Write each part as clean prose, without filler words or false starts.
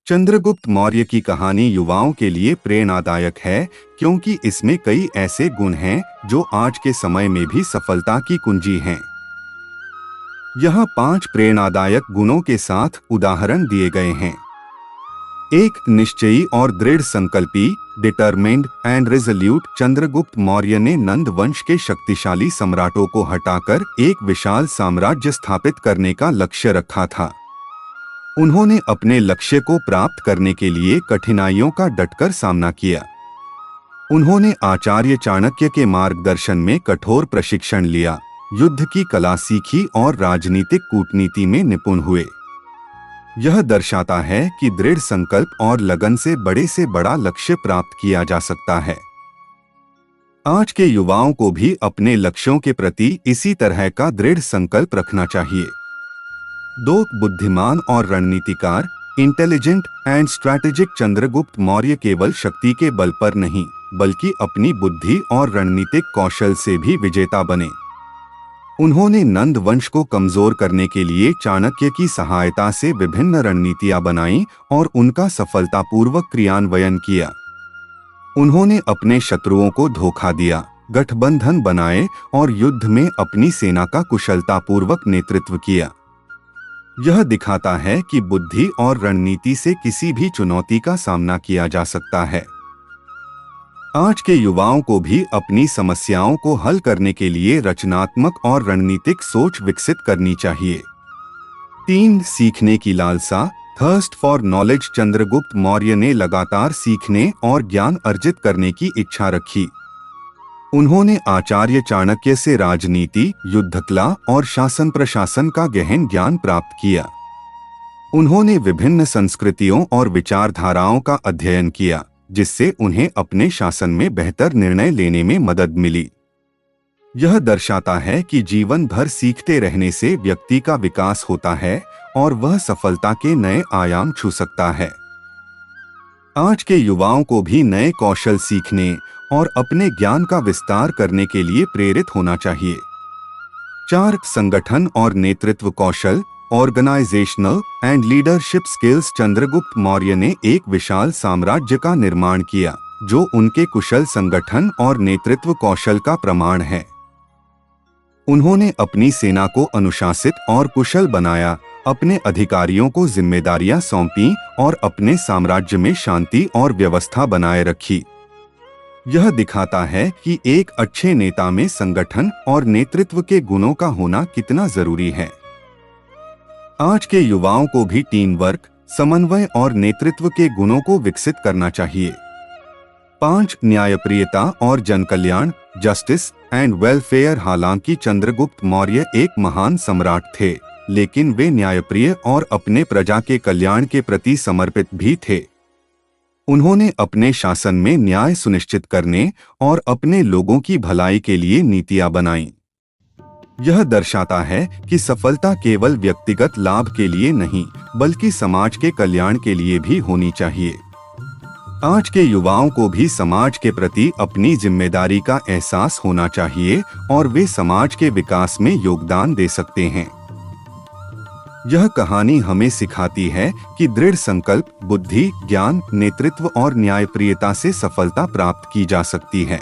चंद्रगुप्त मौर्य की कहानी युवाओं के लिए प्रेरणादायक है, क्योंकि इसमें कई ऐसे गुण हैं जो आज के समय में भी सफलता की कुंजी हैं। यहाँ 5 प्रेरणादायक गुणों के साथ उदाहरण दिए गए हैं। 1. निश्चयी और दृढ़ संकल्पी, determined and resolute. Chandragupta Maurya ने नंद वंश के शक्तिशाली सम्राटों को हटाकर एक विशाल साम्राज्य स्थापित करने का लक्ष्य रखा था। उन्होंने अपने लक्ष्य को प्राप्त करने के लिए कठिनाइयों का डटकर सामना किया। उन्होंने आचार्य चाणक्य के मार्गदर्शन में कठोर प्रशिक्षण लिया, युद्ध की कला सीखी और राजनीतिक कूटनीति में निपुण हुए। यह दर्शाता है कि दृढ़ संकल्प और लगन से बड़ा लक्ष्य प्राप्त किया जा सकता है। आज के युवाओं को भी अपने लक्ष्यों के प्रति इसी तरह का दृढ़ संकल्प रखना चाहिए। 2. बुद्धिमान और रणनीतिकार, intelligent and strategic. Chandragupta Maurya केवल शक्ति के बल पर नहीं, बल्कि अपनी बुद्धि और रणनीतिक कौशल से भी विजेता बने। उन्होंने नंद वंश को कमजोर करने के लिए चाणक्य की सहायता से विभिन्न रणनीतियां बनाईं और उनका सफलतापूर्वक क्रियान्वयन किया। उन्होंने अपने शत्रुओं को धोखा दिया, गठबंधन बनाए और युद्ध में अपनी सेना का कुशलतापूर्वक नेतृत्व किया। यह दिखाता है कि बुद्धि और रणनीति से किसी भी चुनौती का सामना किया जा सकता है। आज के युवाओं को भी अपनी समस्याओं को हल करने के लिए रचनात्मक और रणनीतिक सोच विकसित करनी चाहिए। 3. सीखने की लालसा, thirst for knowledge. Chandragupta Maurya ने लगातार सीखने और ज्ञान अर्जित करने की इच्छा रखी। उन्होंने आचार्य चाणक्य से राजनीति, युद्धकला और शासन प्रशासन का गहन ज्ञान प्राप्त किया। उन्होंने विभिन्न संस्कृतियों और विचारधाराओं का अध्ययन किया, जिससे उन्हें अपने शासन में बेहतर निर्णय लेने में मदद मिली। यह दर्शाता है कि जीवन भर सीखते रहने से व्यक्ति का विकास होता है और वह सफलता के नए आयाम छू सकता है। आज के युवाओं को भी नए कौशल सीखने और अपने ज्ञान का विस्तार करने के लिए प्रेरित होना चाहिए। 4. संगठन और नेतृत्व कौशल, organisational and leadership skills. Chandragupta Maurya ने एक विशाल साम्राज्य का निर्माण किया, जो उनके कुशल संगठन और नेतृत्व कौशल का प्रमाण है। उन्होंने अपनी सेना को अनुशासित और कुशल बनाया, अपने अधिकारियों को जिम्मेदारियां सौंपीं और अपने साम्राज्य में शांति और व्यवस्था बनाए रखी। यह दिखाता है कि एक अच्छे नेता में संगठन और नेतृत्व के गुणों का होना कितना जरूरी है। आज के युवाओं को भी टीम वर्क, समन्वय और नेतृत्व के गुणों को विकसित करना चाहिए। 5. न्यायप्रियता और जनकल्याण, जस्टिस एंड वेलफेयर। हालांकि चंद्रगुप्त मौर्य एक महान सम्राट थे, लेकिन वे न्यायप्रिय और अपने प्रजा के कल्याण के प्रति समर्पित भी थे। उन्होंने अपने शासन में न्याय सुनिश्चित करने और अपने लोगों की भलाई के लिए नीतियां बनाईं। यह दर्शाता है कि सफलता केवल व्यक्तिगत लाभ के लिए नहीं, बल्कि समाज के कल्याण के लिए भी होनी चाहिए। आज के युवाओं को भी समाज के प्रति अपनी जिम्मेदारी का एहसास होना चाहिए और वे समाज के विकास में योगदान दे सकते हैं। यह कहानी हमें सिखाती है कि दृढ़ संकल्प, बुद्धि, ज्ञान, नेतृत्व और न्यायप्रियता से सफलता प्राप्त की जा सकती है।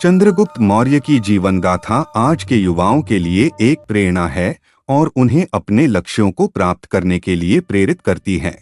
चंद्रगुप्त मौर्य की जीवन गाथा आज के युवाओं के लिए एक प्रेरणा है और उन्हें अपने लक्ष्यों को प्राप्त करने के लिए प्रेरित करती है।